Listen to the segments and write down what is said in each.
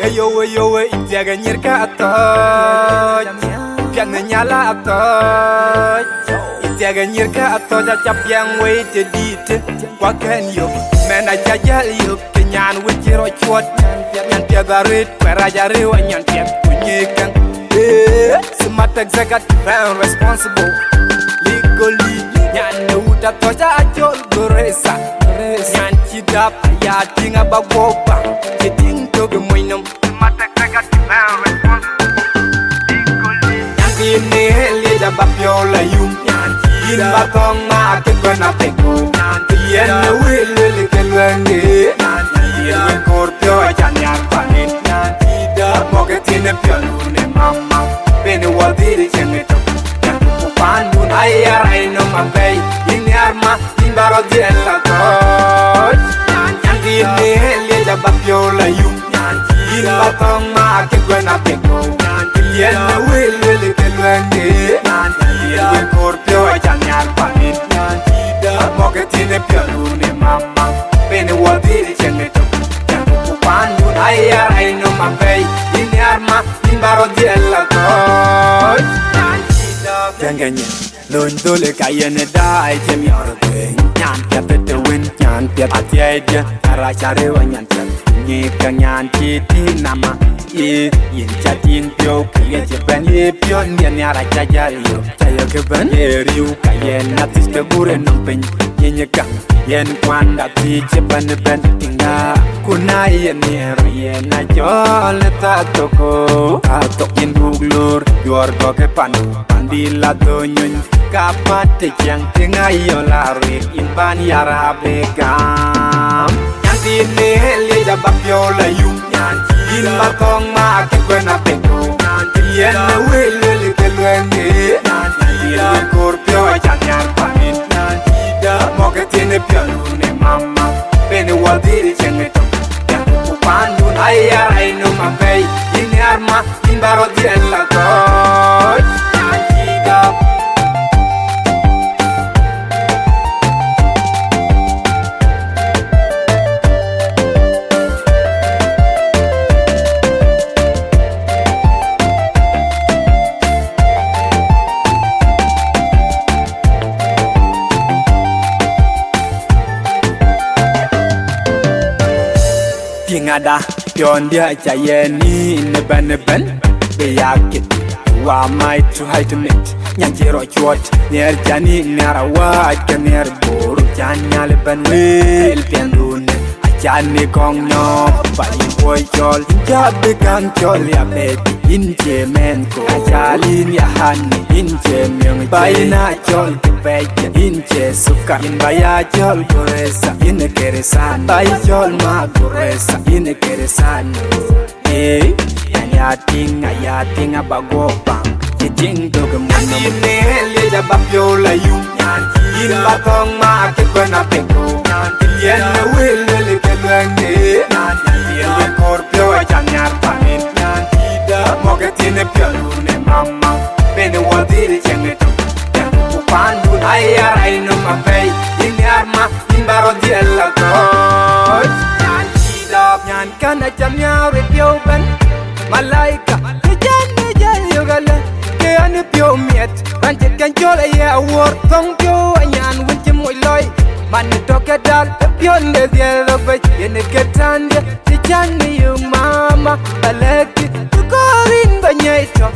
Eyo, itiaga nyirka atoy Piang nyala atoy Itiaga nyirka atoy Jacap yang way te dit Wakan yuk Mena jajal yuk Kenyan wikiro chwat Nyan piaga rit Peraja rewa nyan piag punyikan Smart executive and responsible Legally Nyan uta toja ajol goresa Nyan chidap Ayat tinga bagoba Kiting toge moinam Smart executive and responsible Legally Nyan tine Lida bapyola yung Nyan yin batong ma Kekwana peko Nyan tien Wili kelwenge Nyan tien Wenkorpyo Ajan yang panin Nyan tida Mogetine pyalune mama Bene wadiri chengeto Nyan kupandu Ayaray no mabay Yini arma Timbaro diela toy Nyan tine Lida bapyola yung Nyan yin batong ma Kekwana peko Nyan tien Wili kelwenge Nyan tien Wenkorpyo Ajan yang panin Nyan tida Mogetine pyalune mama Bene wadiri chengeto Nyan kupandu Ayaray no mabay Yini arma Timbaro diela toy Ganganya Lun dole kayene dai jem yorbe Nyan pete win Nyan pete atiaja Kara charewa nyan pet Nyika nyan chiti nama Yin chatin pyo Kaya jeban ye pyo Nyan nyara chajal yo Chaya keban Ye riu kayen Natis pegure nampeny Yenye kang Yen kwanda ti jeban ben Tinga Kuna yen nero Yen na jol Tatoko Tatok yen buglur Yuar goke panu Pandila donyony Kapate yang tengah yolarek Inban yara begam Yang tine Lida bapyola yung Nyan yin batong ma Kekwana peko Nyan tien Wili kelwenge Nyan tien Wenkorpyo Ajan yang panin Nyan tida Mogetine pyalune mama Bene wadiri chengeto Yang kupandu Ayaray no mabay Yini arma Timbaro diela toy Nyan tida Ada yon dia chayeni neben beyakit wa mai to height mit nyanjiro chwat ner jani narawa kener bor janyal ben wel pendun ajani kong no pai boy chol jabe kan chol ya beti inje men ko ajalin ya hani inje myong bayina chol kepeje inje sukar in baya chol goresa in keresan bay chol ma goresa in keresan ayating abagopang jiting dog mono ne leda bapyola yung Nyan yin batong ma Kekwana peko Nyan tien Wili kelwenge Nyan tien Wenkorpyo Ajan yang panin Nyan tida Mogetine pyalune mama Bene wadiri chengeto Nyan kupandu Ayaray no mabay Yini arma Timbaro diela toy Nyan tida Nyan kana jam nyawre pyo ben Malaika Nijan yogala Kayane pyo miet Ranjit kan chola ya award Tong pyo anyan winche moy loy Mani toke dal Pyo nde dielo bay Yene ketande Tijani yung mama Baleki Tukorin banyaito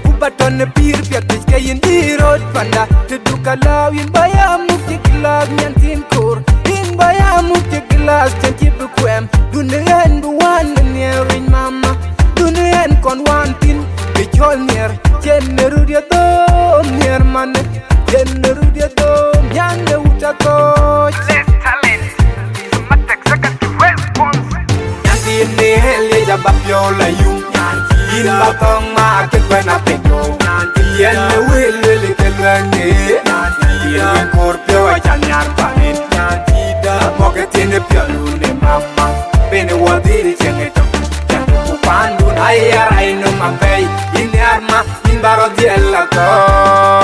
Ubaton pir piak Kayin dirot panda Tuduka law Yin bayamu kikilag Nyantin kur Yin bayamu kikilag Chanchi bukwem Dunen buwan Nerin mama Dunen kon wantin Bichol nier Jeneru dia dom Nier mane Jeneru dia dom Nyane uta coach Less talent Smart executive response Nyan tine Lida bapyola yung Nyan yin batong ma Kekwana peko Nyan tien Wili kelwenge Nyan tien Wenkorpyo Ajan yang panin Nyan tida Mogetine pyalune mama Bene wadiri chengeto Nyan kupandu Ayaray no mabay Yini arma Timbaro diela toy